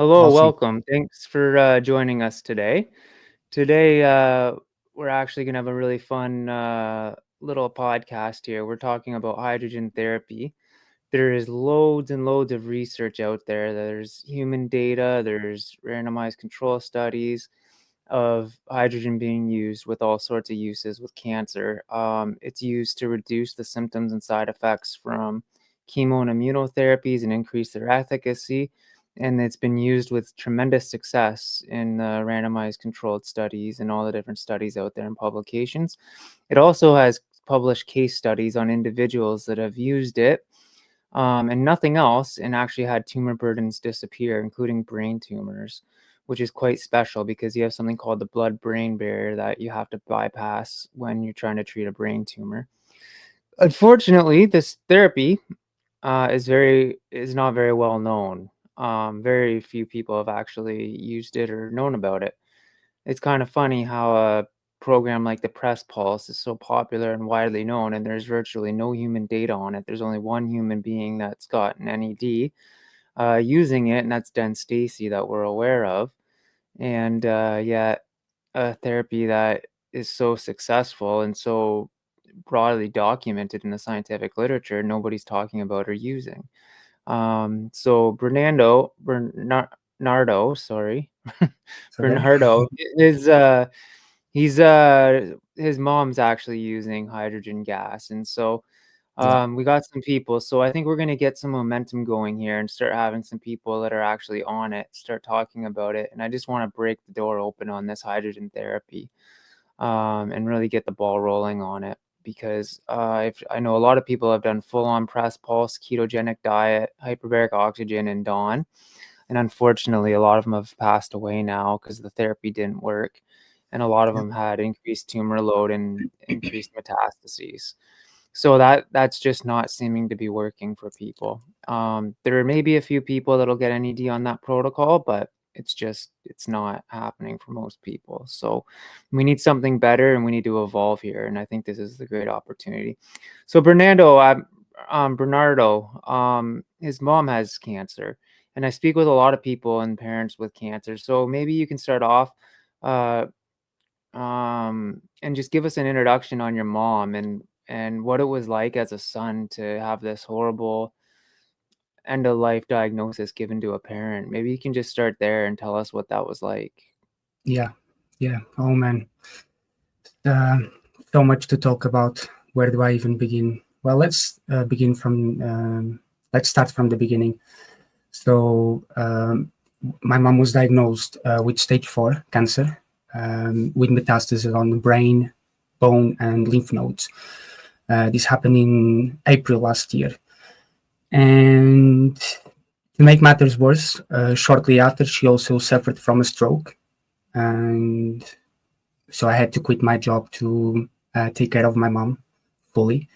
Hello, Awesome. welcome. Thanks for joining us today. Today, we're actually going to have a really fun little podcast here. We're talking about hydrogen therapy. There is loads and loads of research out there. There's human data, there's randomized control studies of hydrogen being used with all sorts of uses with cancer. It's used to reduce the symptoms and side effects from chemo and immunotherapies and increase their efficacy. And it's been used with tremendous success in randomized controlled studies and all the different studies out there in publications. It also has published case studies on individuals that have used it and nothing else, and actually had tumor burdens disappear, including brain tumors, which is quite special because you have something called the blood-brain barrier that you have to bypass when you're trying to treat a brain tumor. Unfortunately, this therapy is not very well known. Very few people have actually used it or known about it. It's kind of funny how a program like the Press Pulse is so popular and widely known, and there's virtually no human data on it. There's only one human being that's got an NED using it, and that's Den Stacy that we're aware of. And yet, a therapy that is so successful and so broadly documented in the scientific literature, nobody's talking about or using. So Bernardo, sorry, Okay. Bernardo is his mom's actually using hydrogen gas, and so Yeah. we got some people. So I think we're gonna get some momentum going here and start having some people that are actually on it start talking about it. And I just want to break the door open on this hydrogen therapy and really get the ball rolling on it because I know a lot of people have done full-on press pulse, ketogenic diet, hyperbaric oxygen, and dawn. And unfortunately, a lot of them have passed away now because the therapy didn't work. And a lot of Yeah. them had increased tumor load and increased metastases. So that's just not seeming to be working for people. There may be a few people that'll get NED on that protocol, but it's not happening for most people. So we need something better and we need to evolve here. And I think this is the great opportunity. So Bernardo, his mom has cancer, and I speak with a lot of people and parents with cancer. So maybe you can start off uh, and just give us an introduction on your mom and what it was like as a son to have this horrible end of life diagnosis given to a parent. Maybe you can just start there and tell us what that was like. Yeah. Yeah. Oh man. Uh, so much to talk about. Where do I even begin? Well, let's start from the beginning. So my mom was diagnosed with stage 4 cancer with metastasis on the brain, bone, and lymph nodes. This happened in April last year. And to make matters worse, shortly after, she also suffered from a stroke. And so I had to quit my job to take care of my mom fully.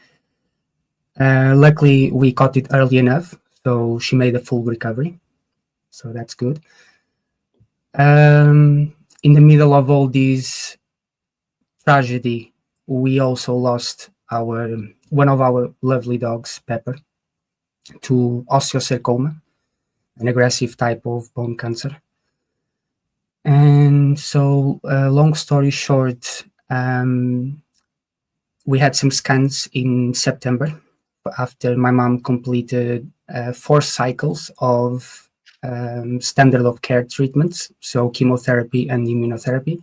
Luckily, we caught it early enough, so she made a full recovery. So that's good. In the middle of all this tragedy, we also lost one of our lovely dogs, Pepper, to osteosarcoma, an aggressive type of bone cancer. And so, long story short, we had some scans in September after my mom completed 4 cycles of standard of care treatments, so chemotherapy and immunotherapy.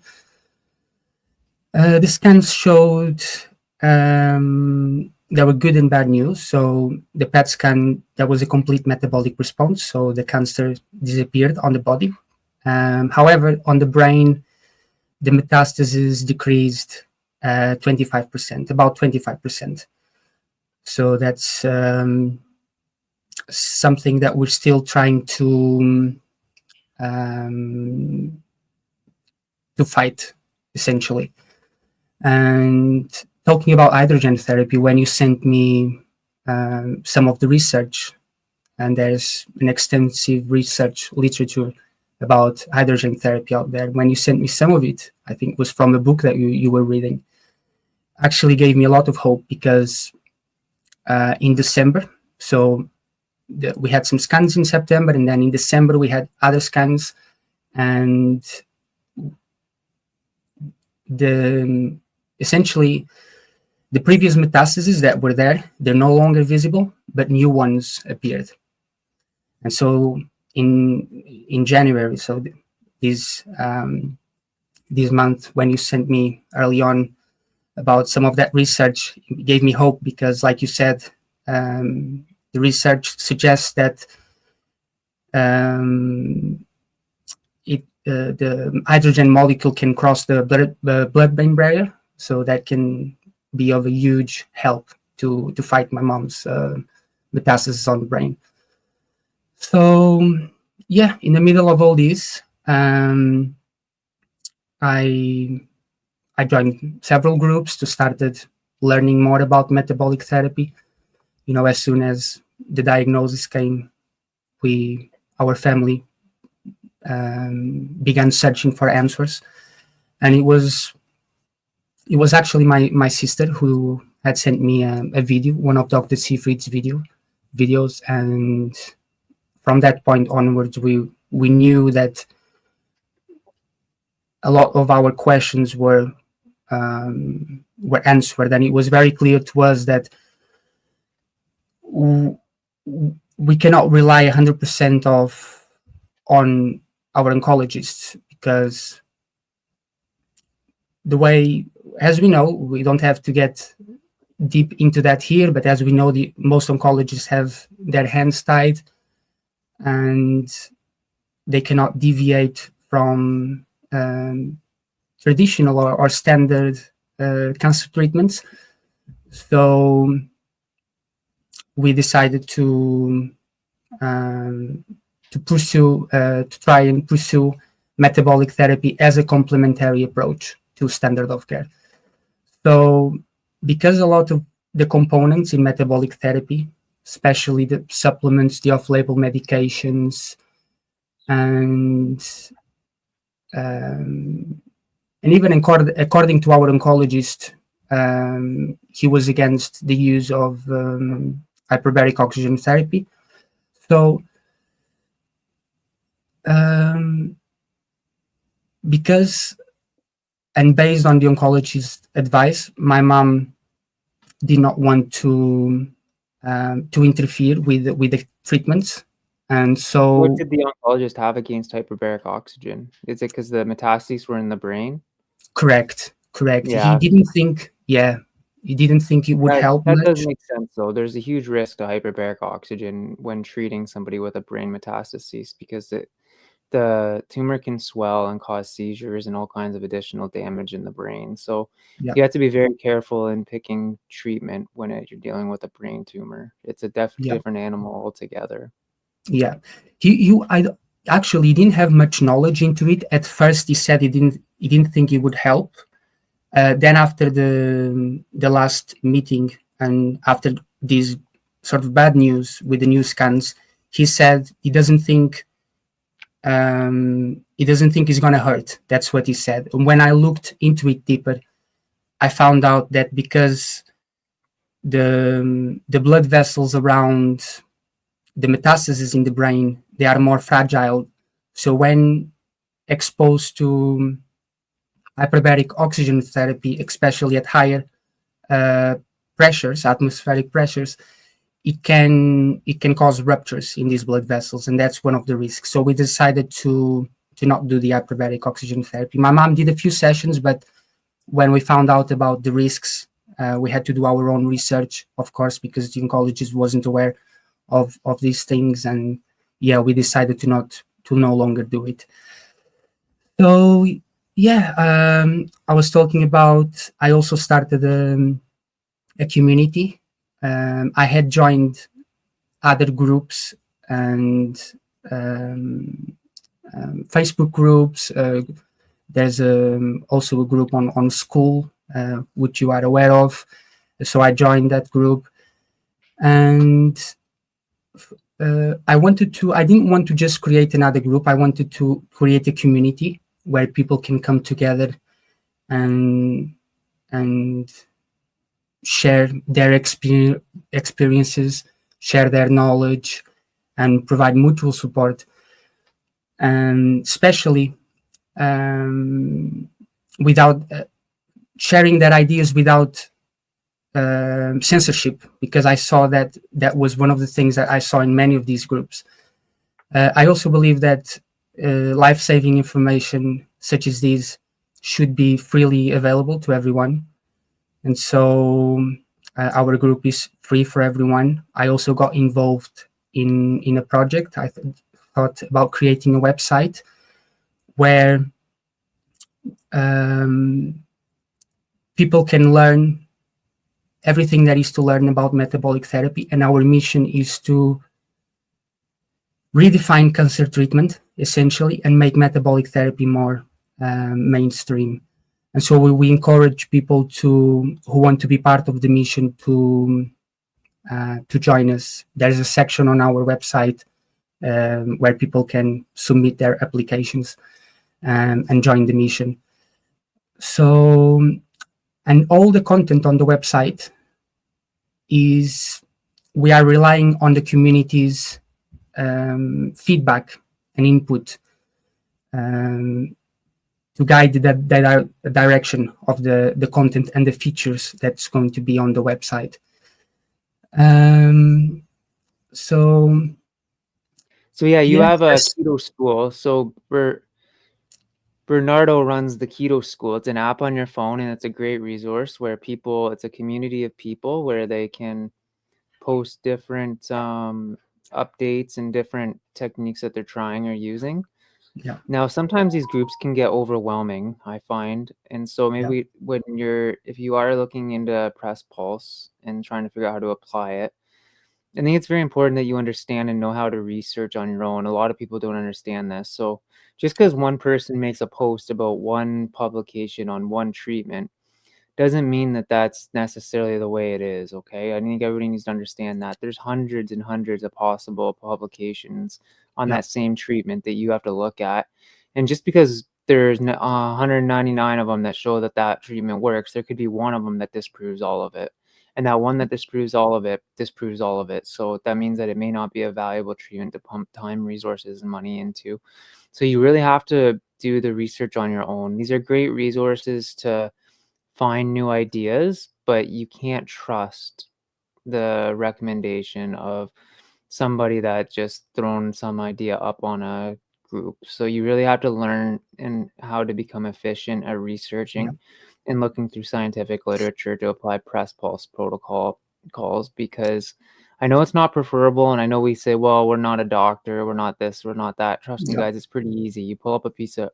The scans showed there were good and bad news. So the PET scan, there was a complete metabolic response, so the cancer disappeared on the body. However, on the brain, the metastasis decreased 25%, about 25%. So that's something that we're still trying to fight, essentially. And talking about hydrogen therapy, when you sent me some of the research, and there's an extensive research literature about hydrogen therapy out there. When you sent me some of it, I think it was from a book that you were reading, actually gave me a lot of hope because in December, so we had some scans in September, and then in December we had other scans, and essentially the previous metastases that were there, they're no longer visible, but new ones appeared. And so in January, so this month, when you sent me early on about some of that research, it gave me hope, because like you said, the research suggests that the hydrogen molecule can cross the blood-brain barrier, so that can be of a huge help to fight my mom's metastasis on the brain. So yeah, in the middle of all this, I joined several groups to started learning more about metabolic therapy. As soon as the diagnosis came, our family began searching for answers, and it was actually my sister who had sent me a video, one of Dr. Siegfried's videos, and from that point onwards, we knew that a lot of our questions were answered, and it was very clear to us that we cannot rely 100% on our oncologists, because the way, as we know, we don't have to get deep into that here, but as we know, most oncologists have their hands tied, and they cannot deviate from traditional or standard cancer treatments. So we decided to try and pursue metabolic therapy as a complementary approach to standard of care. So because a lot of the components in metabolic therapy, especially the supplements, the off-label medications, and even according to our oncologist, he was against the use of hyperbaric oxygen therapy. So because, and based on the oncologist's advice, my mom did not want to interfere with the treatments. And so what did the oncologist have against hyperbaric oxygen? Is it because the metastases were in the brain? Correct. Yeah. He didn't think it would help That much. does make sense, though. There's a huge risk to hyperbaric oxygen when treating somebody with a brain metastasis, because the tumor can swell and cause seizures and all kinds of additional damage in the brain. So Yeah. you have to be very careful in picking treatment when you're dealing with a brain tumor. It's a different animal altogether. Yeah, I actually didn't have much knowledge into it at first. He said he didn't think it would help. Then after the last meeting, and after this sort of bad news with the new scans, he said he doesn't think it's gonna hurt. That's what he said. And when I looked into it deeper, I found out that because the blood vessels around the metastases in the brain, they are more fragile. So when exposed to hyperbaric oxygen therapy, especially at higher pressures, atmospheric pressures, it can cause ruptures in these blood vessels, and that's one of the risks. So we decided to not do the hyperbaric oxygen therapy. My mom did a few sessions, but when we found out about the risks, we had to do our own research, of course, because the oncologist wasn't aware of these things, and yeah, we decided to no longer do it. So yeah, I was talking about, I also started a community. I had joined other groups and Facebook groups. There's also a group on school, which you are aware of. So I joined that group, and I didn't want to just create another group. I wanted to create a community where people can come together and share their experiences, share their knowledge, and provide mutual support, and especially without sharing their ideas without censorship, because I saw that that was one of the things that I saw in many of these groups. I also believe that life-saving information such as these should be freely available to everyone. And so our group is free for everyone. I also got involved in a project. I thought about creating a website where people can learn everything there is to learn about metabolic therapy. And our mission is to redefine cancer treatment, essentially, and make metabolic therapy more mainstream. And so we encourage people who want to be part of the mission to join us. There's a section on our website where people can submit their applications and join the mission. So, and all the content on the website is, we are relying on the community's feedback and input to guide the direction of the content and the features that's going to be on the website. So yeah, you have a keto school. So Bernardo runs the keto school. It's an app on your phone, and it's a great resource where it's a community of people where they can post different updates and different techniques that they're trying or using. Yeah. Now, sometimes these groups can get overwhelming, I find. And so maybe if you are looking into Press Pulse and trying to figure out how to apply it, I think it's very important that you understand and know how to research on your own. A lot of people don't understand this. So just because one person makes a post about one publication on one treatment doesn't mean that that's necessarily the way it is, okay? I think everybody needs to understand that there's hundreds and hundreds of possible publications on that same treatment that you have to look at. And just because there's 199 of them that show that that treatment works, there could be one of them that disproves all of it. And that one that disproves all of it disproves all of it. So that means that it may not be a valuable treatment to pump time, resources, and money into. So you really have to do the research on your own. These are great resources to find new ideas, but you can't trust the recommendation of somebody that just thrown some idea up on a group. So you really have to learn and how to become efficient at researching and looking through scientific literature to apply press pulse protocols, because I know it's not preferable, and I know we say, well, we're not a doctor, we're not this, we're not that. Trust me, guys, it's pretty easy. You pull up a piece of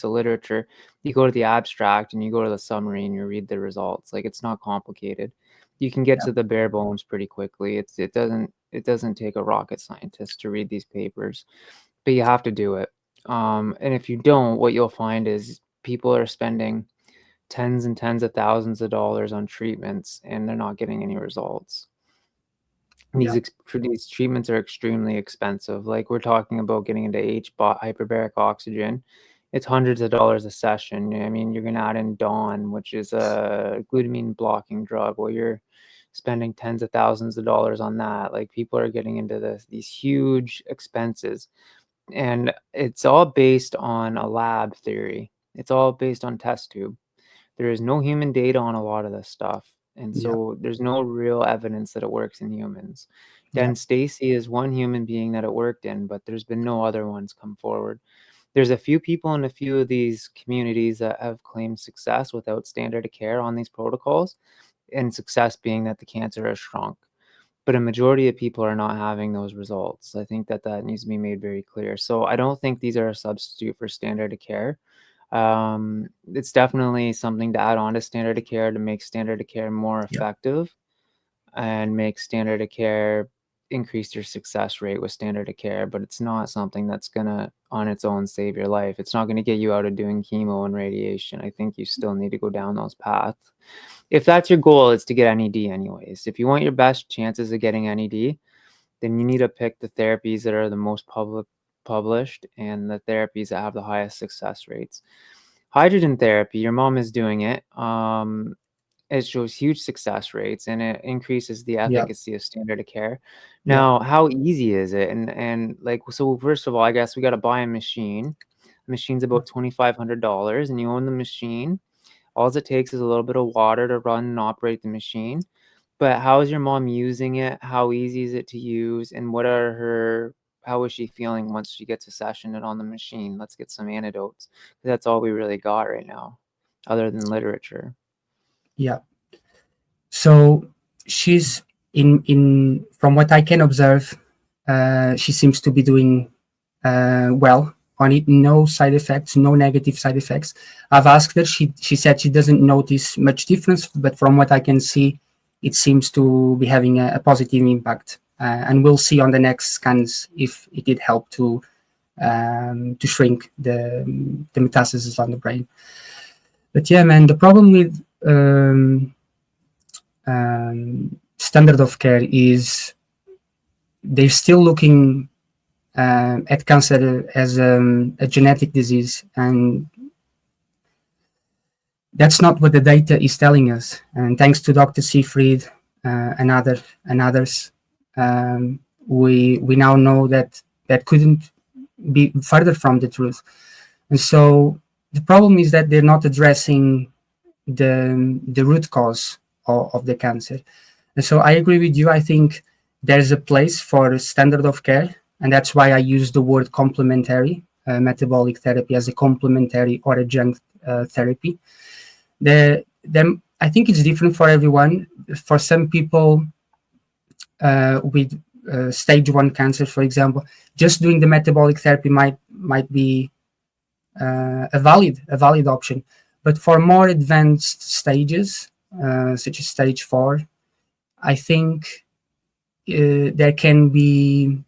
literature, you go to the abstract and you go to the summary and you read the results. Like, it's not complicated. You can get to the bare bones pretty quickly. It doesn't take a rocket scientist to read these papers, but you have to do it. And if you don't, what you'll find is people are spending tens and tens of thousands of dollars on treatments and they're not getting any results. These treatments are extremely expensive. Like, we're talking about getting into hyperbaric oxygen. It's hundreds of dollars a session. I mean, you're going to add in Dawn, which is a glutamine blocking drug. Well, you're spending tens of thousands of dollars on that. Like, people are getting into these huge expenses. And it's all based on a lab theory. It's all based on test tube. There is no human data on a lot of this stuff. And so there's no real evidence that it works in humans. Dan Stacy is one human being that it worked in, but there's been no other ones come forward. There's a few people in a few of these communities that have claimed success without standard of care on these protocols, and success being that the cancer has shrunk. But a majority of people are not having those results. I think that needs to be made very clear. So I don't think these are a substitute for standard of care. It's definitely something to add on to standard of care to make standard of care more effective and make standard of care increase your success rate with standard of care, but it's not something that's gonna on its own save your life. It's not gonna get you out of doing chemo and radiation. I think you still need to go down those paths. If that's your goal, is to get NED anyways. If you want your best chances of getting NED, then you need to pick the therapies that are the most published and the therapies that have the highest success rates. Hydrogen therapy, your mom is doing it. it shows huge success rates, and it increases the Yeah. efficacy of standard of care. Yeah. Now, how easy is it? And like, so first of all, I guess we got to buy a machine. The machine's about $2,500, and you own the machine. All it takes is a little bit of water to run and operate the machine. But how is your mom using it? How easy is it to use? And how is she feeling once she gets a session on the machine? Let's get some anecdotes. That's all we really got right now, other than literature. Yeah. So she's in from what I can observe, she seems to be doing well on it. No side effects, no negative side effects. I've asked her. She said she doesn't notice much difference, but from what I can see, it seems to be having a positive impact. And we'll see on the next scans if it did help to shrink the metastasis on the brain. But yeah, man, the problem with standard of care is they're still looking at cancer as a genetic disease, and that's not what the data is telling us. And thanks to Dr. Seyfried and others, we now know that couldn't be further from the truth. And so the problem is that they're not addressing the root cause of the cancer. And so I agree with you. I think there's a place for standard of care, and that's why I use the word complementary, metabolic therapy as a complementary or adjunct therapy. I think it's different for everyone. For some people with stage 1 cancer, for example, just doing the metabolic therapy might be a valid option. But for more advanced stages, such as stage 4, I think it can be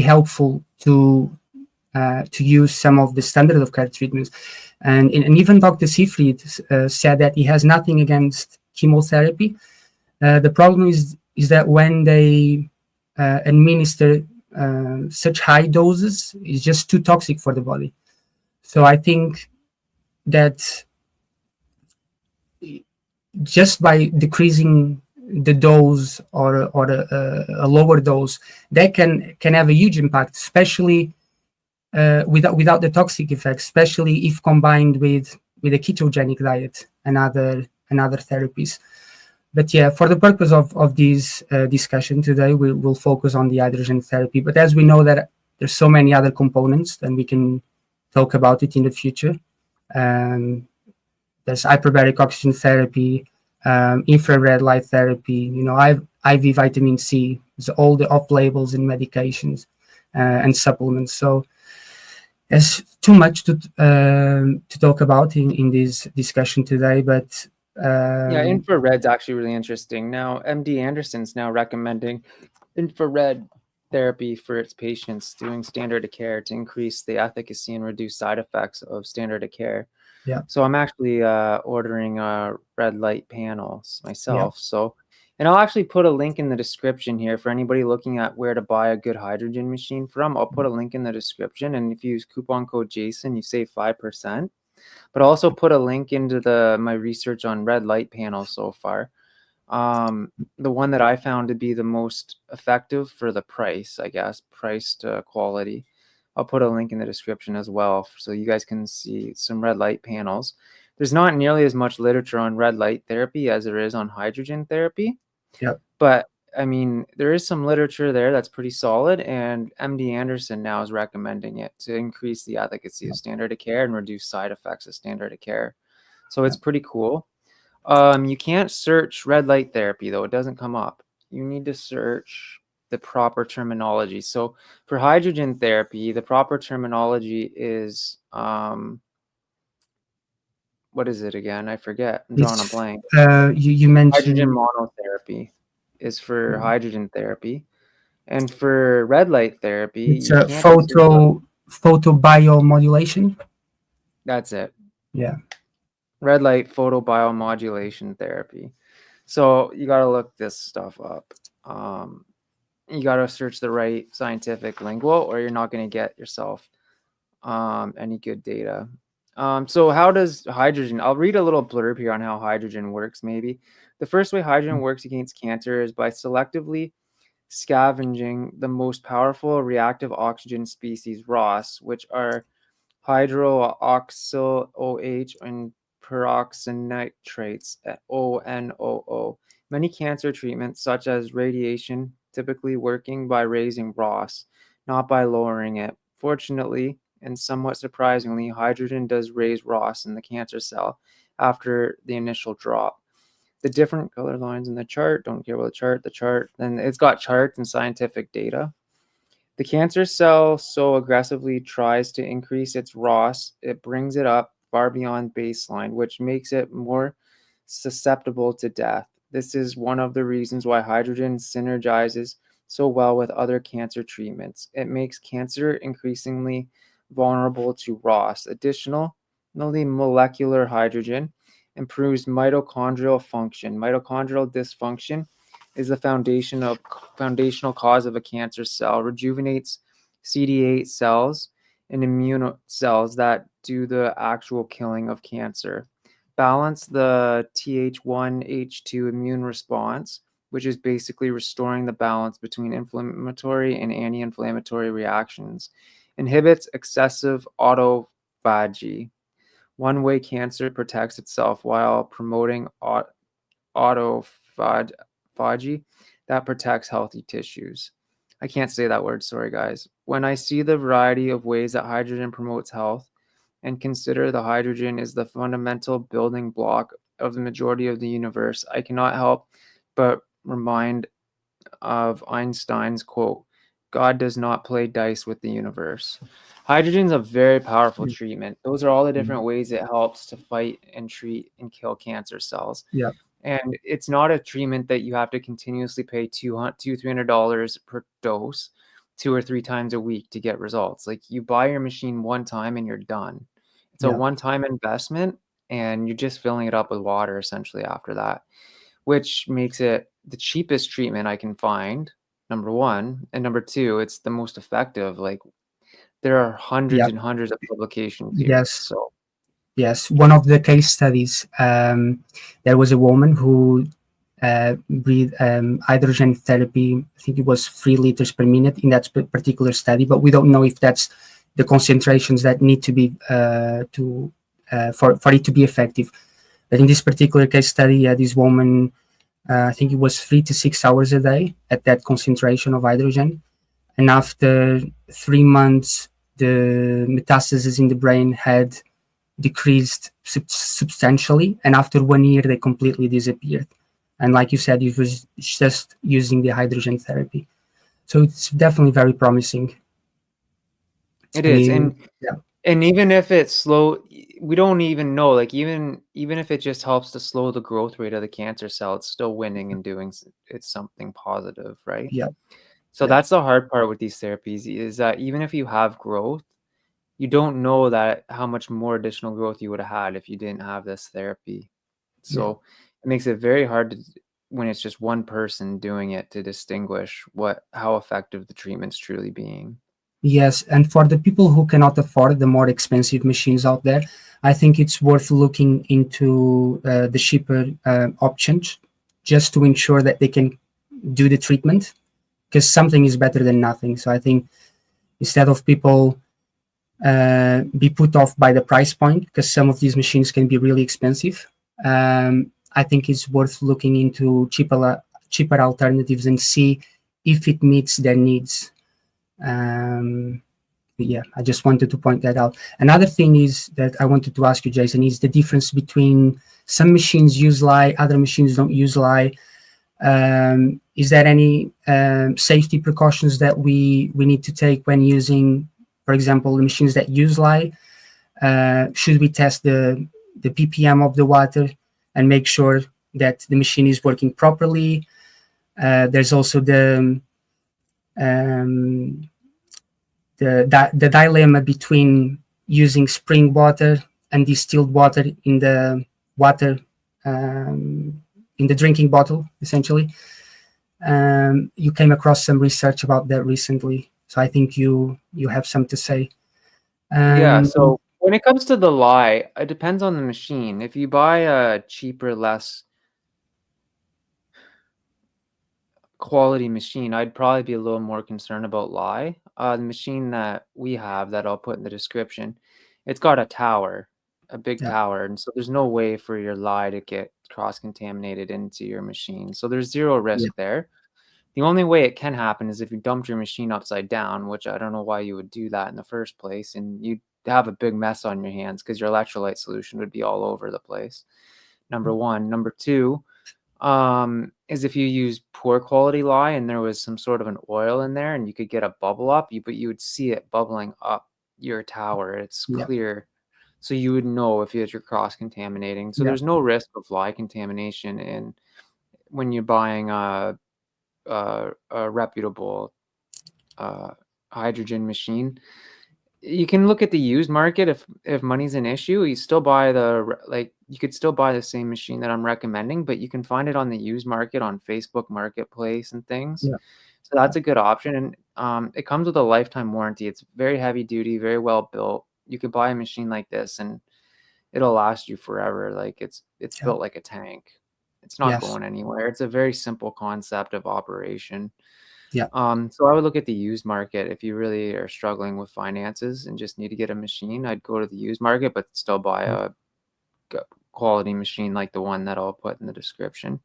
helpful to use some of the standard of care treatments. And even Dr. Seyfried said that he has nothing against chemotherapy. The problem is that when they administer such high doses, it's just too toxic for the body. So I think that just by decreasing the dose or a lower dose, that can have a huge impact, especially without the toxic effects, especially if combined with a ketogenic diet and other therapies. But yeah, for the purpose of this discussion today, we will focus on the hydrogen therapy. But as we know that there's so many other components, and we can talk about it in the future. There's hyperbaric oxygen therapy, infrared light therapy, IV vitamin C, all the off-labels in medications and supplements. So there's too much to talk about in this discussion today, but yeah, infrared's actually really interesting. Now, MD Anderson's now recommending infrared therapy for its patients doing standard of care to increase the efficacy and reduce side effects of standard of care. Yeah. So I'm actually ordering red light panels myself. Yeah. So, and I'll actually put a link in the description here for anybody looking at where to buy a good hydrogen machine from. I'll put a link in the description, and if you use coupon code Jason, you save 5%. But I'll also put a link into my research on red light panels so far. The one that I found to be the most effective for the price, I guess, price to quality. I'll put a link in the description as well, so you guys can see some red light panels. There's not nearly as much literature on red light therapy as there is on hydrogen therapy. Yeah. But I mean, there is some literature there that's pretty solid, and MD Anderson now is recommending it to increase the efficacy of standard of care and reduce side effects of standard of care. So it's pretty cool. You can't search red light therapy, though. It doesn't come up. You need to search the proper terminology. So for hydrogen therapy, the proper terminology is, what is it again? I forget. I'm drawing a blank. You mentioned hydrogen monotherapy is for hydrogen therapy. And for red light therapy, it's a photobiomodulation. That's it. Yeah. Red light photobiomodulation therapy. So you got to look this stuff up. You got to search the right scientific lingo, or you're not going to get yourself any good data. So how does hydrogen? I'll read a little blurb here on how hydrogen works. Maybe the first way hydrogen works against cancer is by selectively scavenging the most powerful reactive oxygen species, ROS, which are hydroxyl OH and peroxynitrates ONOO. Many cancer treatments, such as radiation, typically working by raising ROS, not by lowering it. Fortunately, and somewhat surprisingly, hydrogen does raise ROS in the cancer cell after the initial drop. The different color lines in the chart, don't care about the chart, and it's got charts and scientific data. The cancer cell so aggressively tries to increase its ROS, it brings it up far beyond baseline, which makes it more susceptible to death. This is one of the reasons why hydrogen synergizes so well with other cancer treatments. It makes cancer increasingly vulnerable to ROS. Additionally, molecular hydrogen improves mitochondrial function. Mitochondrial dysfunction is the foundational cause of a cancer cell, rejuvenates CD8 cells and immune cells that do the actual killing of cancer. Balance the Th1H2 immune response, which is basically restoring the balance between inflammatory and anti-inflammatory reactions. Inhibits excessive autophagy. One way cancer protects itself while promoting autophagy that protects healthy tissues. I can't say that word, sorry guys. When I see the variety of ways that hydrogen promotes health and consider the hydrogen is the fundamental building block of the majority of the universe, I cannot help but remind of Einstein's quote, God does not play dice with the universe. Hydrogen is a very powerful treatment. Those are all the different ways it helps to fight and treat and kill cancer cells. Yeah. And it's not a treatment that you have to continuously pay $200-$300 per dose 2 or 3 times a week to get results. Like you buy your machine one time and you're done. It's a one-time investment and you're just filling it up with water essentially after that, which makes it the cheapest treatment I can find, number one. And number two, it's the most effective. Like there are hundreds and hundreds of publications here. Yes. Yes, one of the case studies, there was a woman who breathed hydrogen therapy. I think it was 3 liters per minute in that particular study, but we don't know if that's the concentrations that need to be for it to be effective. But in this particular case study, this woman, I think it was 3 to 6 hours a day at that concentration of hydrogen, and after 3 months, the metastases in the brain had decreased substantially, and after 1 year they completely disappeared. And like you said, it was just using the hydrogen therapy, so it's definitely very promising. It is. And even if it's slow, we don't even know, like even if it just helps to slow the growth rate of the cancer cell, it's still winning and doing it's something positive, right? So that's the hard part with these therapies, is that even if you have growth, you don't know that how much more additional growth you would have had if you didn't have this therapy. So it makes it very hard when it's just one person doing it to distinguish how effective the treatment's truly being. Yes, and for the people who cannot afford the more expensive machines out there, I think it's worth looking into the cheaper options just to ensure that they can do the treatment, because something is better than nothing. So I think instead of people be put off by the price point, because some of these machines can be really expensive, I think it's worth looking into cheaper alternatives and see if it meets their needs. I just wanted to point that out. Another thing is that I wanted to ask you, Jason, is the difference between some machines use lye, other machines don't use lye. Is there any safety precautions that we need to take when using, for example, the machines that use lye? Should we test the ppm of the water and make sure that the machine is working properly? There's also the dilemma between using spring water and distilled water in the water in the drinking bottle, essentially. You came across some research about that recently, so I think you have some to say. So When it comes to the lye, it depends on the machine. If you buy a cheaper, less quality machine, I'd probably be a little more concerned about lye. The machine that we have that I'll put in the description, it's got a tower, a big Yeah, tower, and so there's no way for your lye to get cross-contaminated into your machine. So there's zero yeah, risk there. The only way it can happen is if you dumped your machine upside down, which I don't know why you would do that in the first place, and you'd have a big mess on your hands because your electrolyte solution would be all over the place. Number one. Number two, is if you use poor quality lye and there was some sort of an oil in there and you could get a bubble up, but you would see it bubbling up your tower. It's yeah, clear. So you would know if you're cross contaminating. So yeah, there's no risk of lye contamination in when you're buying a reputable uh, hydrogen machine. You can look at the used market if money's an issue. You still buy you could still buy the same machine that I'm recommending, but you can find it on the used market on Facebook Marketplace and things. yeah, So that's a good option, and it comes with a lifetime warranty. It's very heavy duty, very well built. You could buy a machine like this, and it'll last you forever. Like it's yeah. built like a tank. It's not Yes. going anywhere. It's a very simple concept of operation. Yeah. So I would look at the used market if you really are struggling with finances and just need to get a machine. I'd go to the used market, but still buy a quality machine like the one that I'll put in the description.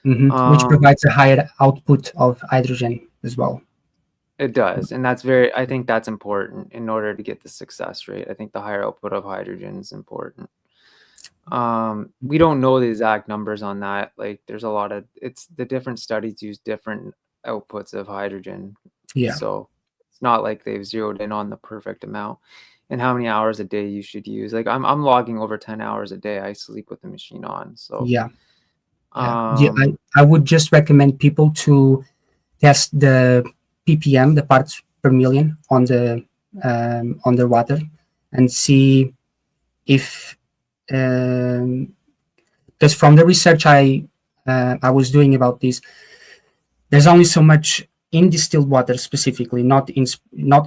Which Um, provides a higher output of hydrogen as well. it does, and I think that's important in order to get the success rate. I think the higher output of hydrogen is important. We don't know the exact numbers on that. Like there's a lot of it's the different studies use different outputs of hydrogen. Yeah. So it's not like they've zeroed in on the perfect amount and how many hours a day you should use. Like I'm logging over 10 hours a day. I sleep with the machine on. So Yeah. Yeah. Yeah. um I would just recommend people to test the ppm, the parts per million, on the water, and see if because from the research I was doing about this, there's only so much in distilled water specifically, not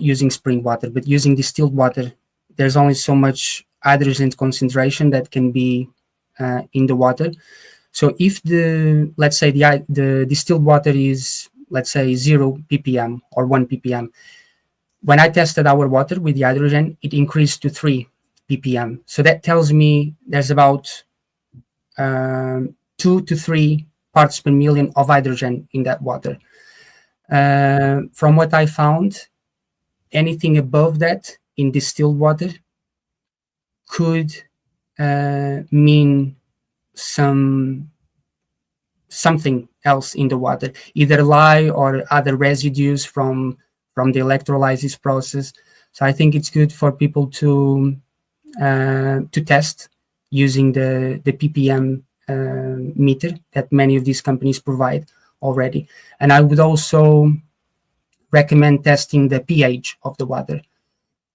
using spring water, but using distilled water. There's only so much hydrogen concentration that can be in the water. So if let's say the distilled water is, let's say, 0 ppm or 1 ppm, when I tested our water with the hydrogen, it increased to 3 ppm. So that tells me there's about 2 to 3 parts per million of hydrogen in that water. From what I found, anything above that in distilled water could mean something else in the water, either lye or other residues from the electrolysis process. So I think it's good for people to test using the ppm meter that many of these companies provide already. And I would also recommend testing the pH of the water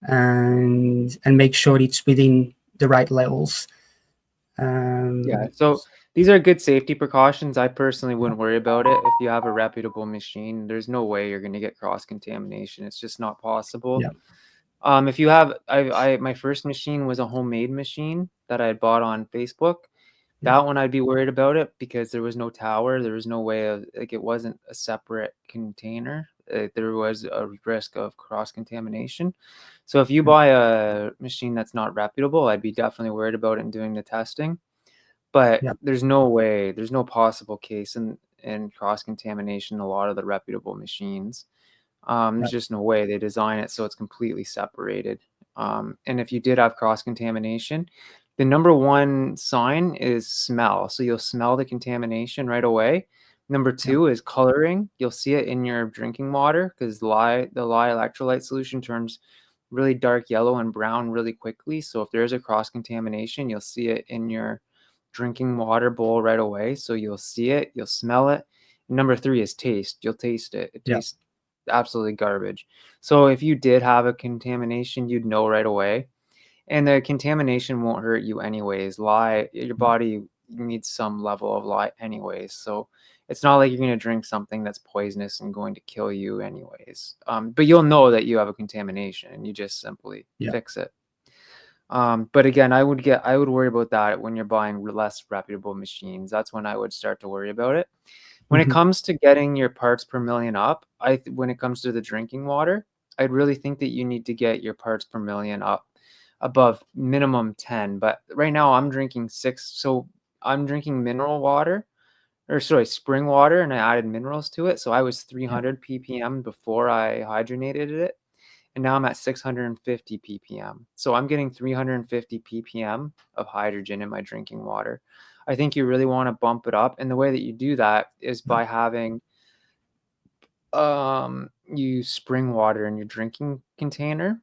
and make sure it's within the right levels. yeah, so these are good safety precautions. I personally wouldn't worry about it. If you have a reputable machine, there's no way you're going to get cross contamination. It's just not possible. Yeah. If you have, my first machine was a homemade machine that I had bought on Facebook. Yeah. That one I'd be worried about it because there was no tower. There was no way of like it wasn't a separate container. There was a risk of cross contamination. So if you Yeah. buy a machine that's not reputable, I'd be definitely worried about it and doing the testing. But Yeah. there's no way, there's no possible case in cross contamination. A lot of the reputable machines. There's Right. just no way they design it so it's completely separated. And if you did have cross contamination, the number one sign is smell. So you'll smell the contamination right away. Number Yeah. two is coloring. You'll see it in your drinking water because the lye electrolyte solution turns really dark yellow and brown really quickly. So if there's a cross contamination, you'll see it in your drinking water bowl right away. So you'll see it, you'll smell it. Number three is taste. You'll taste it. It Yeah. tastes absolutely garbage. So if you did have a contamination, you'd know right away. And the contamination won't hurt you anyways. Lye, your body needs some level of lye anyways. So it's not like you're going to drink something that's poisonous and going to kill you anyways. But you'll know that you have a contamination and you just simply Yeah. fix it. But again, I would worry about that when you're buying less reputable machines. That's when I would start to worry about it. When it Mhm. comes to getting your parts per million up, when it comes to the drinking water, I'd really think that you need to get your parts per million up above minimum 10. But right now I'm drinking 6, so I'm drinking mineral water, or sorry, spring water, and I added minerals to it. So I was 300 ppm before I hydrogenated it, and now I'm at 650 ppm. So I'm getting 350 ppm of hydrogen in my drinking water. I think you really want to bump it up, and the way that you do that is by having you spring water in your drinking container,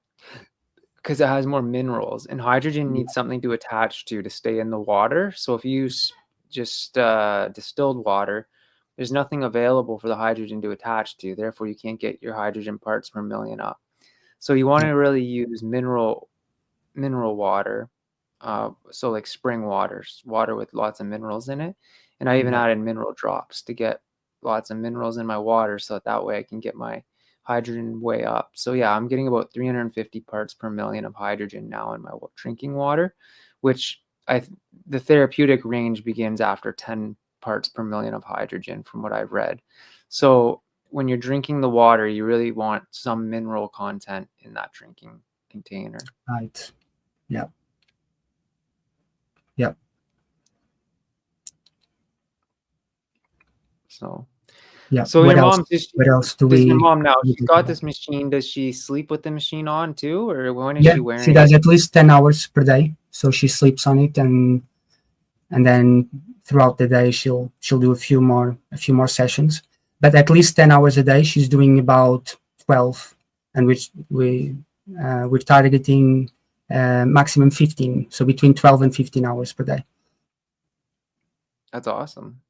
because it has more minerals, and hydrogen needs something to attach to stay in the water. So if you use just distilled water, there's nothing available for the hydrogen to attach to. Therefore, you can't get your hydrogen parts per million up. So you want Yeah. to really use mineral water, so like spring water with lots of minerals in it. And I even Yeah. added mineral drops to get lots of minerals in my water, so that way I can get my hydrogen way up. So yeah, I'm getting about 350 parts per million of hydrogen now in my drinking water, which the therapeutic range begins after 10 parts per million of hydrogen from what I've read. So when you're drinking the water, you really want some mineral content in that drinking container. Right. Yeah. Yeah. So, Yeah. so your mom, What else do does your we mom now, we she's talk got about? this machine. Does she sleep with the machine on too, or when is Yeah, she she wearing it? does at least 10 hours per day. So she sleeps on it, and then throughout the day she'll do a few more sessions. But at least 10 hours a day, she's doing about 12, and which we're targeting maximum 15. So between 12 and 15 hours per day. That's awesome.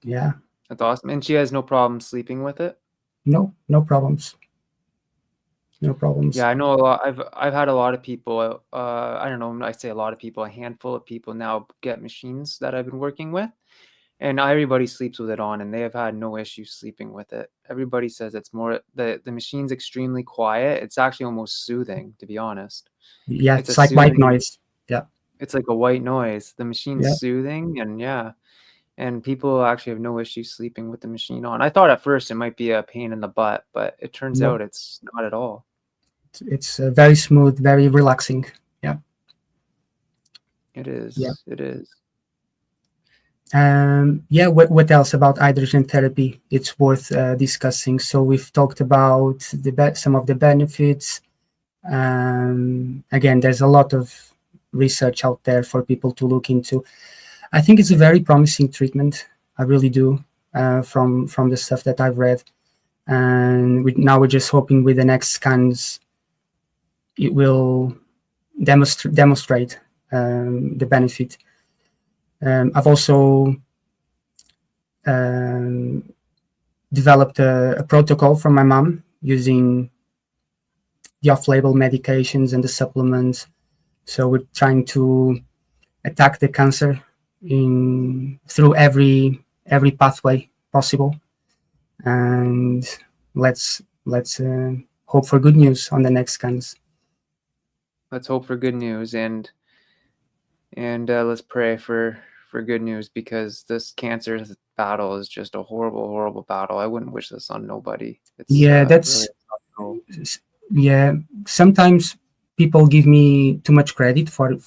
Yeah. That's awesome. And she has no problem sleeping with it? No problems. No problems. Yeah, I know a lot. I've had a lot of people, I don't know, I say a lot of people, a handful of people now get machines that I've been working with, and everybody sleeps with it on, and they have had no issue sleeping with it. Everybody says it's more the machine's extremely quiet. It's actually almost soothing, to be honest. Yeah, It's a it's like white soothing, noise. Yeah. it's like a white noise. The machine's Yeah. soothing, and yeah, and people actually have no issue sleeping with the machine on. I thought at first it might be a pain in the butt, but it turns No, out it's not at all. it's very smooth, very relaxing. Yeah. It Yeah. is. It is. Yeah, what else about hydrogen therapy? It's worth discussing. So we've talked about some of the benefits. Again, there's a lot of research out there for people to look into. I think it's a very promising treatment. I really do, from the stuff that I've read. And now we're just hoping with the next scans it will demonstrate the benefit. I've also um, developed a protocol for my mom using the off-label medications and the supplements. So we're trying to attack the cancer through every pathway possible, and let's hope for good news on the next scans. Let's hope for good news, and let's pray for good news, because this cancer battle is just a horrible, horrible battle. I wouldn't wish this on nobody. It's Yeah, really that's a tough go. yeah. Sometimes people give me too much credit for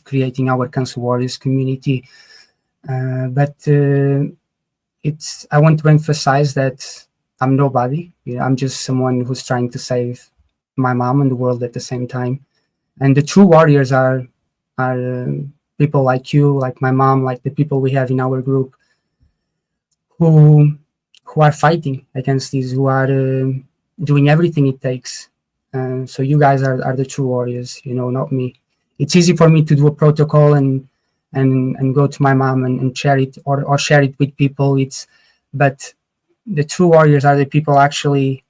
creating our cancer warriors community, but it's I want to emphasize that I'm nobody. I'm just someone who's trying to save my mom and the world at the same time. And the true warriors are people like you, like my mom, like the people we have in our group who who are fighting against these, who are doing everything it takes. So you guys are the true warriors, not me. It's easy for me to do a protocol and go to my mom and share it or share it with people. But the true warriors are the people actually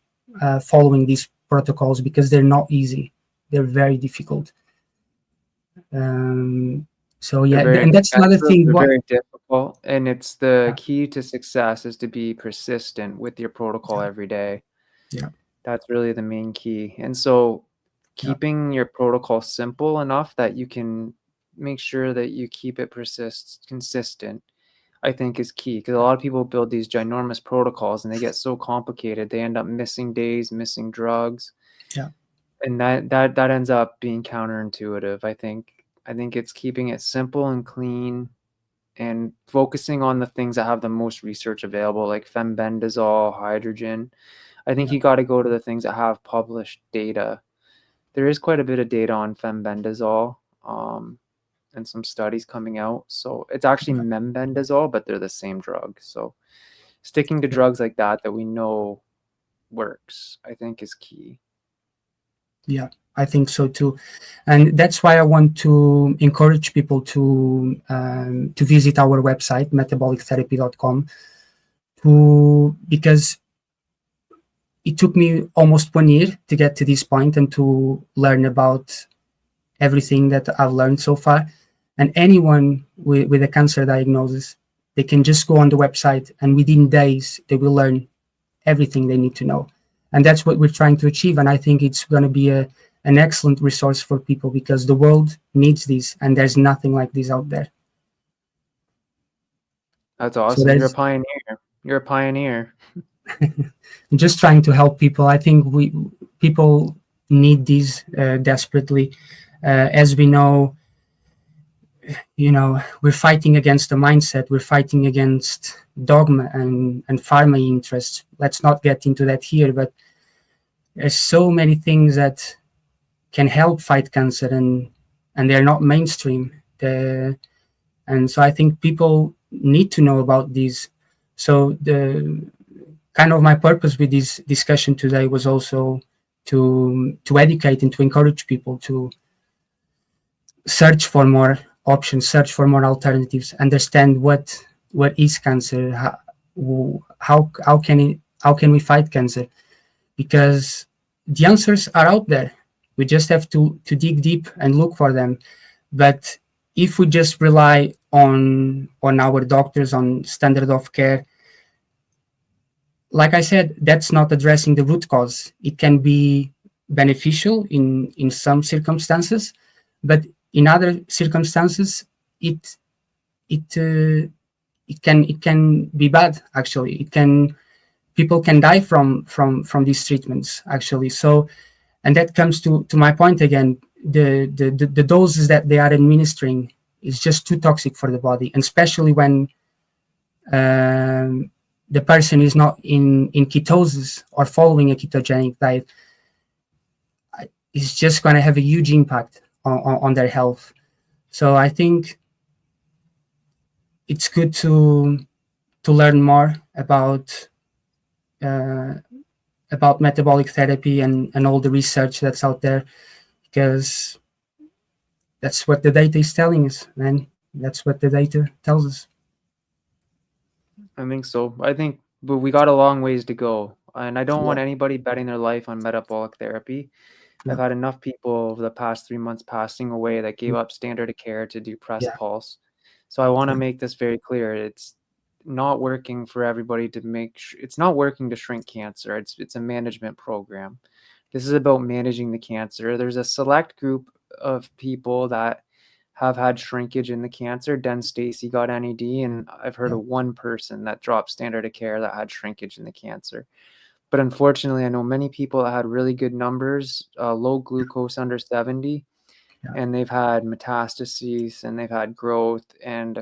following these protocols, because they're not easy. They're very difficult. Um, so They're yeah, very and that's another expensive. thing. They're What? very difficult, and it's the key to success is to be persistent with your protocol Yeah, every day. yeah, That's really the main key. And so Yeah. keeping your protocol simple enough that you can make sure that you keep it consistent, I think is key, because a lot of people build these ginormous protocols and they get so complicated, they end up missing days, missing drugs, Yeah. and that ends up being counterintuitive. I think it's keeping it simple and clean and focusing on the things that have the most research available, like fembendazole, hydrogen. I think Yeah. you got to go to the things that have published data. There is quite a bit of data on fembendazole, and some studies coming out. So it's actually Yeah. membendazole, but they're the same drug. So sticking to Yeah. drugs like that we know works, I think is key. Yeah, I think so too, and that's why I want to encourage people to visit our website metabolictherapy.com, to because it took me almost 1 year to get to this point and to learn about everything that I've learned so far. And anyone with a cancer diagnosis, they can just go on the website and within days they will learn everything they need to know. And that's what we're trying to achieve. And I think it's going to be an excellent resource for people because the world needs this and there's nothing like this out there. That's So awesome. You're a there's pioneer. You're a pioneer. just trying to help people. I think people need these desperately. As we know, we're fighting against the mindset, we're fighting against dogma and pharma interests. Let's not get into that here, but there's so many things that can help fight cancer, and they're not mainstream. And so I think people need to know about these. So the kind of my purpose with this discussion today was also to educate and to encourage people to search for more options, search for more alternatives, understand what is cancer, how can we fight cancer, because the answers are out there. We just have to dig deep and look for them. But if we just rely on our doctors, on standard of care, like I said, that's not addressing the root cause. It can be beneficial in some circumstances, but in other circumstances, it it uh, it can be bad. Actually, people can die from these treatments. Actually, so and that comes to my point again. The doses that they are administering is just too toxic for the body, and especially when the person is not in ketosis or following a ketogenic diet. It's just going to have a huge impact on their health. So I think it's good to learn more uh, about metabolic therapy and all the research that's out there, because that's what the data is telling us, man. That's what the data tells us. I think so. But we got a long ways to go. And I don't Yeah. want anybody betting their life on metabolic therapy. I've Yeah. had enough people over the past 3 months passing away that gave up standard of care to do press Yeah. pulse. So I want to Yeah. make this very clear. It's not working for everybody to it's not working to shrink cancer. It's a management program. This is about managing the cancer. There's a select group of people that have had shrinkage in the cancer. Den Stacy got NED, and I've heard Yeah. of one person that dropped standard of care that had shrinkage in the cancer. But unfortunately, I know many people that had really good numbers, low glucose under 70, Yeah. and they've had metastases and they've had growth, and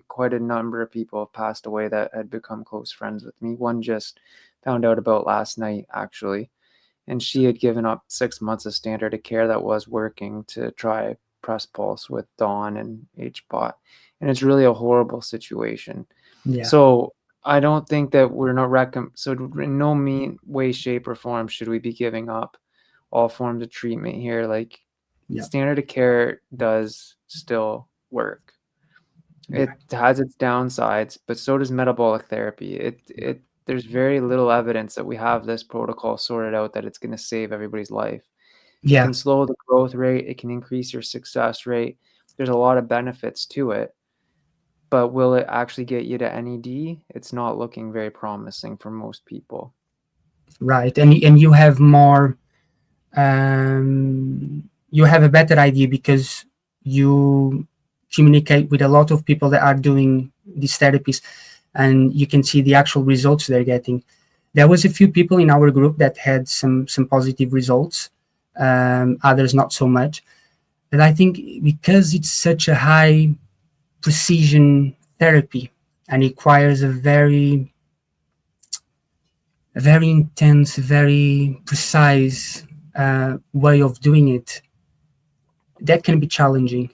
quite a number of people have passed away that had become close friends with me. One just found out about last night, actually, and she had given up 6 months of standard of care that was working to try press pulse with Dawn and HBOT, and it's really a horrible situation. Yeah. So I don't think that we're not so in no way, shape, or form should we be giving up all forms of treatment here. Like, Yeah. standard of care does still work. Yeah. It has its downsides, but so does metabolic therapy. There's very little evidence that we have this protocol sorted out that it's going to save everybody's life. It Yeah. can slow the growth rate, it can increase your success rate. There's a lot of benefits to it. But will it actually get you to NED? It's not looking very promising for most people. Right. And you have more you have a better idea because you communicate with a lot of people that are doing these therapies, and you can see the actual results they're getting. There was a few people in our group that had some positive results, others not so much. But I think because it's such a high precision therapy and requires a very intense, very precise way of doing it, that can be challenging.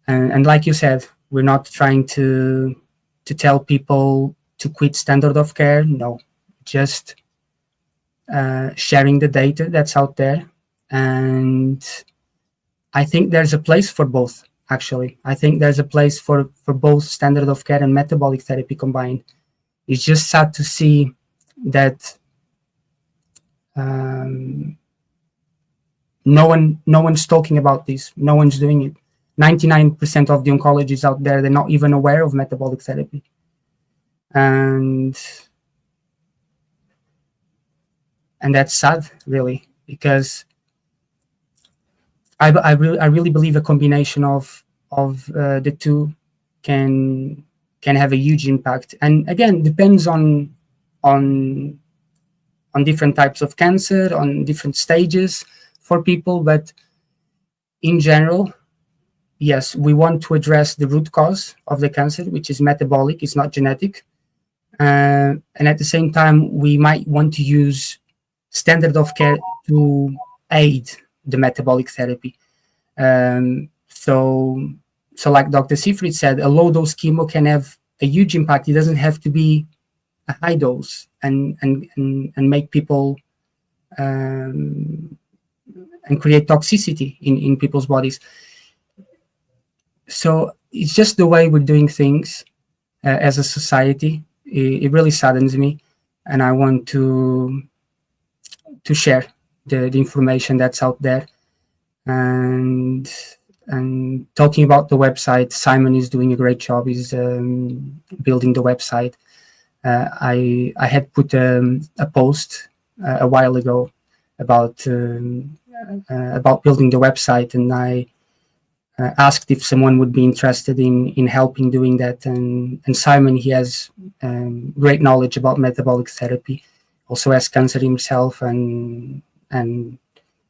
And like you said, we're not trying to tell people to quit standard of care. No, just sharing the data that's out there. And I think there's a place for both, actually. I think there's a place for both standard of care and metabolic therapy combined. It's just sad to see that no one's talking about this. No one's doing it. 99% of the oncologists out there, they're not even aware of metabolic therapy. And that's sad, really, because I really believe a combination of the two can have a huge impact. And again, depends on different types of cancer, on different stages for people. But in general, yes, we want to address the root cause of the cancer, which is metabolic. It's not genetic. And at the same time, we might want to use standard of care to aid the metabolic therapy. So like Dr. Sifrit said, a low dose chemo can have a huge impact. It doesn't have to be a high dose and make people and create toxicity in people's bodies. So it's just the way we're doing things as a society. It really saddens me, and I want to share the information that's out there. And talking about the website, Simon is doing a great job. He's building the website. I had put a post a while ago about building the website, and I asked if someone would be interested in helping doing that. And Simon, he has great knowledge about metabolic therapy, also has cancer himself, and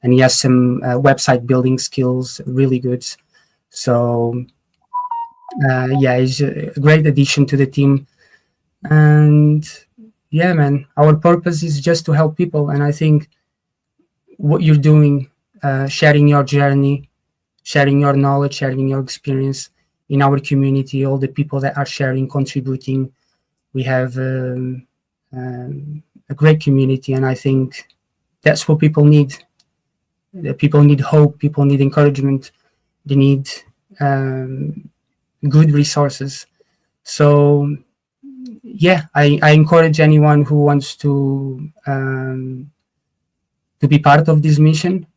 he has some website building skills, really good. So yeah, he's a great addition to the team. And yeah, man, our purpose is just to help people. And I think what you're doing, sharing your journey, sharing your knowledge, sharing your experience in our community, all the people that are sharing, contributing, we have a great community. And I think that's what people need. People need hope, people need encouragement, they need good resources. So yeah, I encourage anyone who wants to be part of this mission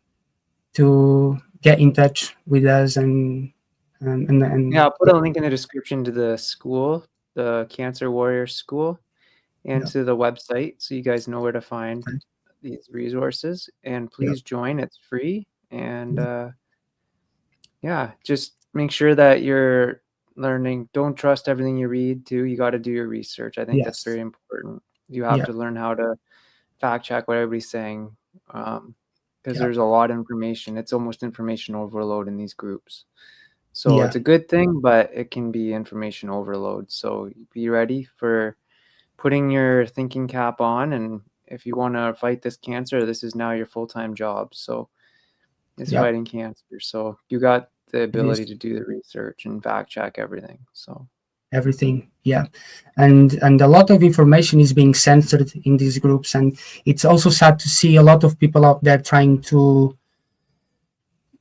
to get in touch with us. And yeah, I'll put a link in the description to the school, the Cancer Warrior School, and to the website, so you guys know where to find these resources. And please join, it's free. And yeah, just make sure that you're learning. Don't trust everything you read too. You got to do your research. I think that's very important. You have to learn how to fact check what everybody's saying, because there's a lot of information. It's almost information overload in these groups. So it's a good thing, but it can be information overload. So be ready for putting your thinking cap on. And if you want to fight this cancer, this is now your full-time job. So it's fighting cancer. So you got the ability to do the research and fact check everything. So everything, and a lot of information is being censored in these groups. And it's also sad to see a lot of people out there trying to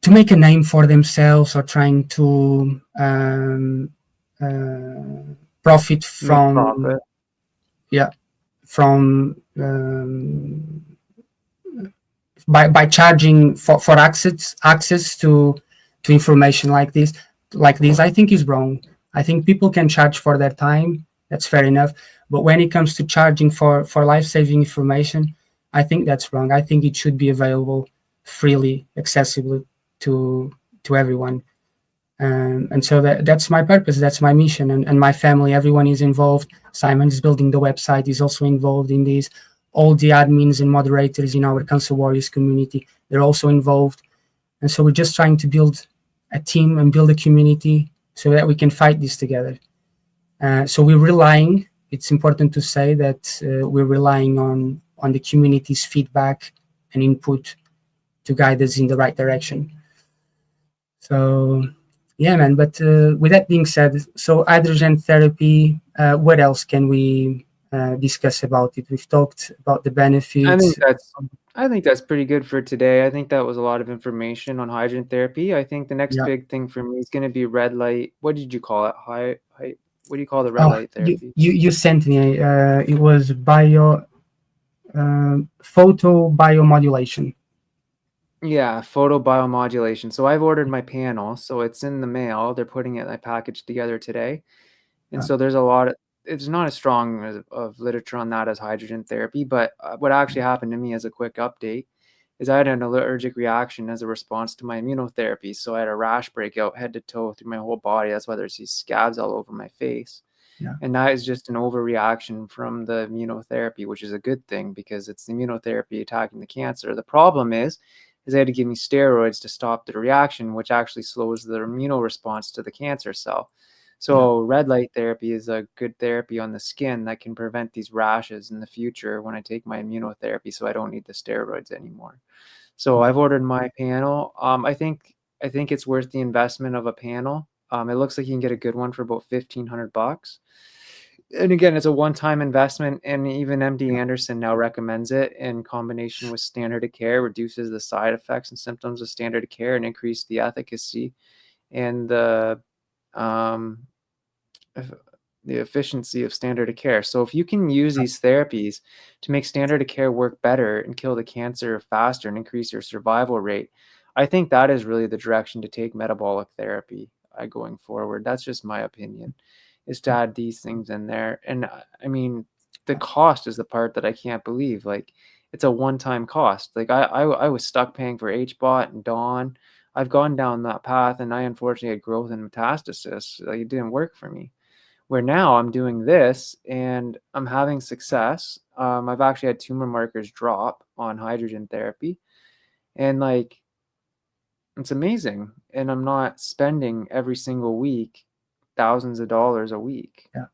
make a name for themselves, or trying to profit from by charging for access to information like this. I think is wrong. I think people can charge for their time. That's fair enough. But when it comes to charging for life-saving information, I think that's wrong. I think it should be available freely, accessible to everyone. And so that's my purpose. That's my mission. And my family, everyone is involved. Simon is building the website. He's also involved in this. All the admins and moderators in our Cancer Warriors community, they're also involved. And so we're just trying to build a team and build a community so that we can fight this together. So we're relying, it's important to say that we're relying on the community's feedback and input to guide us in the right direction. So, yeah, man. But with that being said, so hydrogen therapy, what else can we discuss about it? We've talked about the benefits. I think that's pretty good for today. I think that was a lot of information on hydrogen therapy. I think the next Yeah. big thing for me is going to be red light. What did you call it? What do you call the red light therapy? You sent me. It was photo biomodulation. Yeah, photobiomodulation. So I've ordered my panel, so it's in the mail. They're putting it in a package together today. And so there's a lot of, it's not as strong of literature on that as hydrogen therapy, but what actually happened to me as a quick update is I had an allergic reaction as a response to my immunotherapy. So I had a rash breakout head to toe through my whole body. That's why there's these scabs all over my face. Yeah. And that is just an overreaction from the immunotherapy, which is a good thing because it's the immunotherapy attacking the cancer. The problem is they had to give me steroids to stop the reaction, which actually slows the immune response to the cancer cell. So red light therapy is a good therapy on the skin that can prevent these rashes in the future when I take my immunotherapy, so I don't need the steroids anymore. So I've ordered my panel. I think it's worth the investment of a panel. It looks like you can get a good one for about $1,500. And again, it's a one-time investment, and even MD Anderson now recommends it in combination with standard of care, reduces the side effects and symptoms of standard of care and increase the efficacy and the efficiency of standard of care. So if you can use these therapies to make standard of care work better and kill the cancer faster and increase your survival rate, I think that is really the direction to take metabolic therapy going forward. That's just my opinion, is to add these things in there. And I mean, the cost is the part that I can't believe. Like, it's a one-time cost. Like I was stuck paying for HBOT and Dawn. I've gone down that path, and I unfortunately had growth and metastasis. Like, it didn't work for me. Where now I'm doing this and I'm having success. I've actually had tumor markers drop on hydrogen therapy, and like, it's amazing. And I'm not spending every single week thousands of dollars a week. Yeah.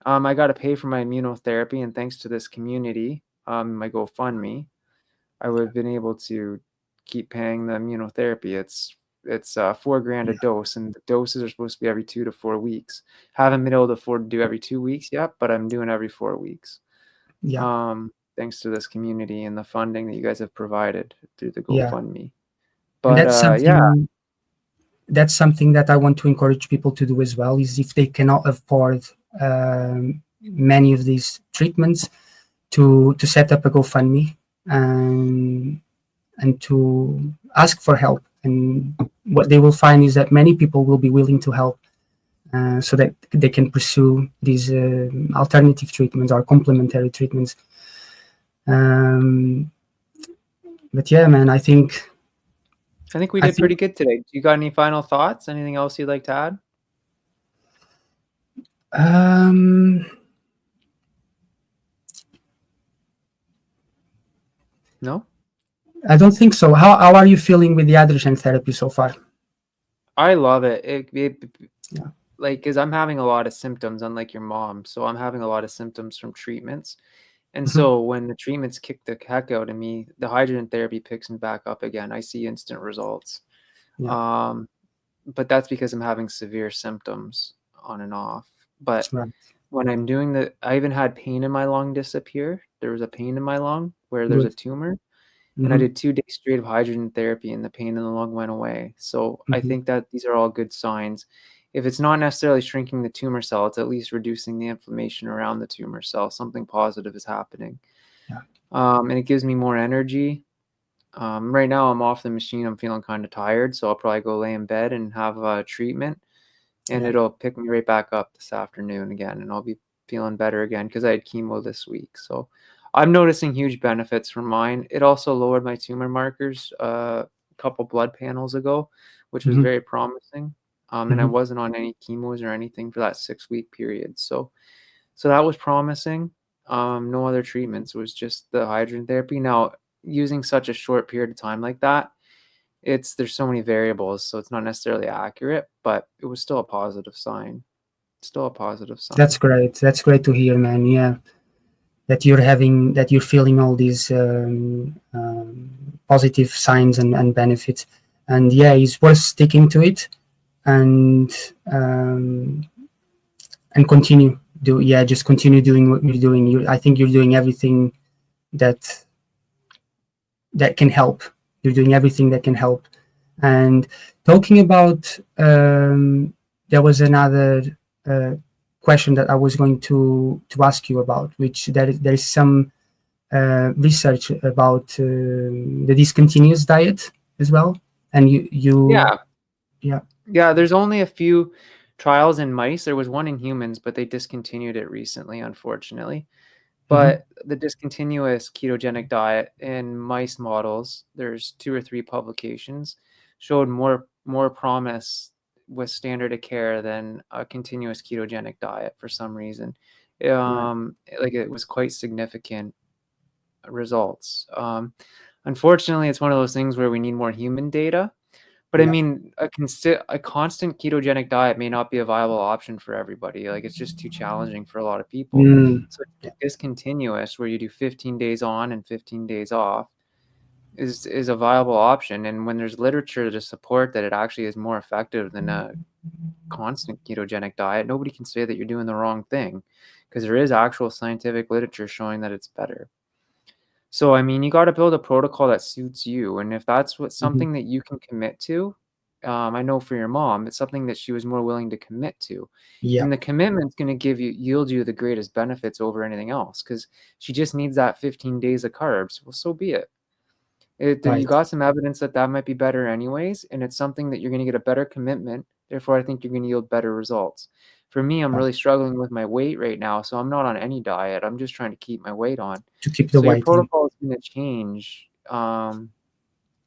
I got to pay for my immunotherapy, and thanks to this community, my GoFundMe, I would have been able to keep paying the immunotherapy. It's $4,000 a dose, and the doses are supposed to be every 2 to 4 weeks. Haven't been able to afford to do every 2 weeks yet, but I'm doing every 4 weeks. Yeah. Thanks to this community and the funding that you guys have provided through the Yeah. GoFundMe. And But that's something that I want to encourage people to do as well, is if they cannot afford many of these treatments, to set up a GoFundMe and to ask for help. And what they will find is that many people will be willing to help, so that they can pursue these alternative treatments or complementary treatments. But yeah, man, I think we did pretty good today. Do you got any final thoughts? Anything else you'd like to add? No? I don't think so. How are you feeling with the hydrogen therapy so far? I love it. Like, because I'm having a lot of symptoms, unlike your mom. So I'm having a lot of symptoms from treatments. And so when the treatments kick the heck out of me, the hydrogen therapy picks me back up again. I see instant results. Yeah. But that's because I'm having severe symptoms on and off. But Right. when I'm doing I even had pain in my lung disappear. There was a pain in my lung where there's a tumor. And I did 2 days straight of hydrogen therapy, and the pain in the lung went away. So I think that these are all good signs. If it's not necessarily shrinking the tumor cell, it's at least reducing the inflammation around the tumor cell. Something positive is happening. Yeah. And it gives me more energy. Right now I'm off the machine. I'm feeling kind of tired, so I'll probably go lay in bed and have a treatment, and it'll pick me right back up this afternoon again, and I'll be feeling better again because I had chemo this week. So I'm noticing huge benefits from mine. It also lowered my tumor markers a couple blood panels ago, which was Hmm. very promising. And I Hmm. wasn't on any chemos or anything for that 6-week period. So that was promising. No other treatments. It was just the hydrogen therapy. Now, using such a short period of time like that, there's so many variables, so it's not necessarily accurate, but it was still a positive sign. Still a positive That's sign. great. That's great to hear, man. Yeah, that you're feeling all these positive signs and benefits, and yeah, it's worth sticking to it and um, and continue do yeah just continue doing what you're doing. I think you're doing everything that can help. You're doing everything that can help. And talking about there was another uh, question that I was going to ask you about, which there is some research about the discontinuous diet as well. And you Yeah. yeah. Yeah, there's only a few trials in mice. There was one in humans, but they discontinued it recently, unfortunately. Hmm. But the discontinuous ketogenic diet in mice models, there's 2 or 3 publications, showed more promise with standard of care than a continuous ketogenic diet for some reason. Right. Like it was quite significant results. Unfortunately, it's one of those things where we need more human data. But I Yeah. mean, a constant ketogenic diet may not be a viable option for everybody. Like, it's just too challenging for a lot of people. Mm. So discontinuous, where you do 15 days on and 15 days off, is a viable option. And when there's literature to support that it actually is more effective than a constant ketogenic diet, nobody can say that you're doing the wrong thing, because there is actual scientific literature showing that it's better. So, I mean, you gotta build a protocol that suits you, and if that's what Hmm. something that you can commit to, I know for your mom, it's something that she was more willing to commit to, Yeah. and the commitment's gonna yield you the greatest benefits over anything else, because she just needs that 15 days of carbs. Well, so be it. You Right. got some evidence that that might be better anyways, and it's something that you're gonna get a better commitment, therefore, I think you're gonna yield better results. For me, I'm Right. really struggling with my weight right now, so I'm not on any diet, I'm just trying to keep my weight on. To keep the So your weight on. protocol is gonna change,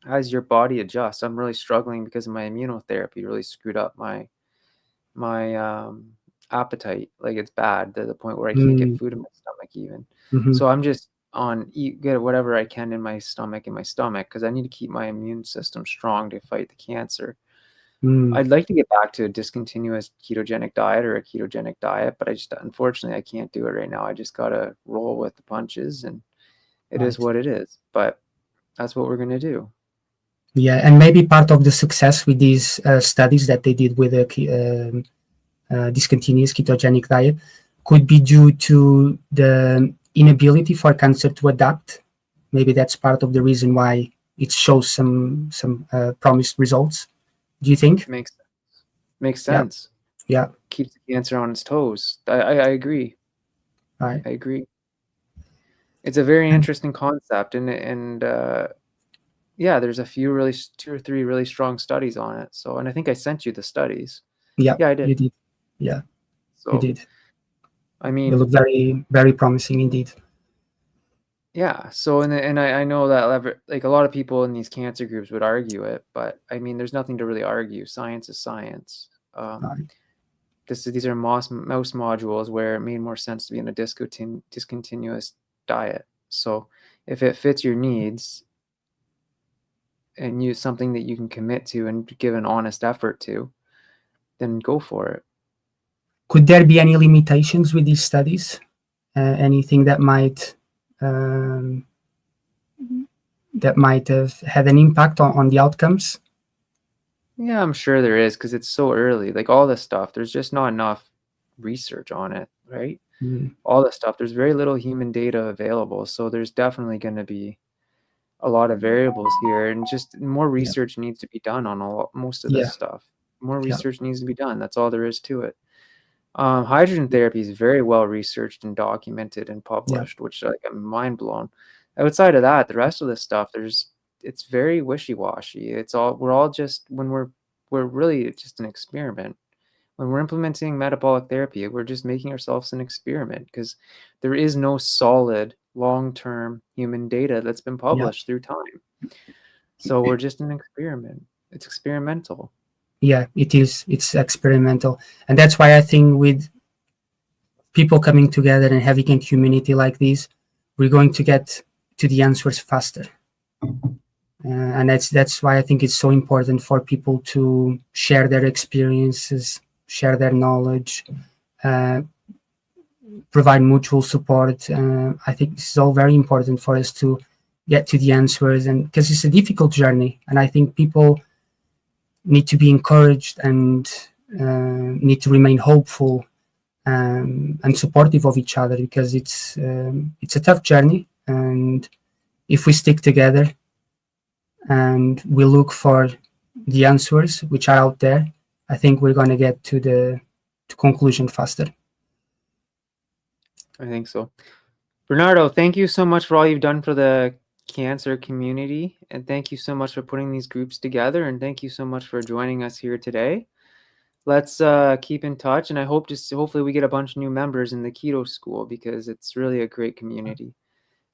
as your body adjusts. I'm really struggling because my immunotherapy really screwed up my appetite. Like, it's bad to the point where I can't get Mm. food in my stomach even. Hmm. So I'm just get whatever I can in my stomach because I need to keep my immune system strong to fight the cancer. Mm. I'd like to get back to a discontinuous ketogenic diet or a ketogenic diet, but I just unfortunately I can't do it right now. I just gotta roll with the punches, and it is Right. what it is. But that's what we're gonna do. Yeah, and maybe part of the success with these studies that they did with the discontinuous ketogenic diet could be due to the inability for cancer to adapt. Maybe that's part of the reason why it shows some promised results. Do you think? Makes makes Yeah. sense. Yeah. Keeps the cancer on its toes. I agree. Right. I agree. It's a very interesting concept, and yeah, there's a few 2 or 3 really strong studies on it. So, and I think I sent you the studies. Yeah. Yeah, I did. You did. Yeah. You So, did. I They look mean, very very promising indeed. yeah. So, and I know that like a lot of people in these cancer groups would argue it, but I mean, there's nothing to really argue. Science is science. Right. These are mouse modules where it made more sense to be in a discontinuous diet. So, if it fits your needs and use something that you can commit to and give an honest effort to, then go for it. Could there be any limitations with these studies? Anything um, that might have had an impact on the outcomes? Yeah, I'm sure there is because it's so early. Like all this stuff, there's just not enough research on it, right? Mm. All this stuff, there's very little human data available. So there's definitely going to be a lot of variables here, and just more Yeah. research needs to be done on most of this Yeah. stuff. More Yeah. research needs to be done. That's all there is to it. Hydrogen therapy is very well researched and documented and Yeah. published, which like I'm mind blown. Outside of that, the rest of this stuff, it's very wishy-washy. We're all just we're really just an experiment. When we're implementing metabolic therapy, we're just making ourselves an experiment because there is no solid long-term human data that's been published through time. So we're just an experiment. It's experimental. Yeah, it is. It's experimental. And that's why I think with people coming together and having a community like this, we're going to get to the answers faster. And that's why I think it's so important for people to share their experiences, share their knowledge, provide mutual support. I think this is all very important for us to get to the answers, and because it's a difficult journey, and I think people need to be encouraged and need to remain hopeful and supportive of each other, because it's a tough journey, and if we stick together and we look for the answers which are out there, I think we're going to get to the conclusion faster. I think so. Bernardo, thank you so much for all you've done for the cancer community, and thank you so much for putting these groups together, and thank you so much for joining us here today. Let's keep in touch, and I hope hopefully we get a bunch of new members in the keto school, because it's really a great community.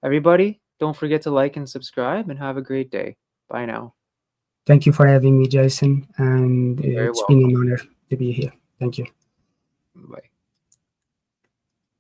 Everybody, don't forget to like and subscribe, and have a great day. Bye now. Thank you for having me, Jason, and You're very it's been welcome. an honor to be here. Thank you. Bye.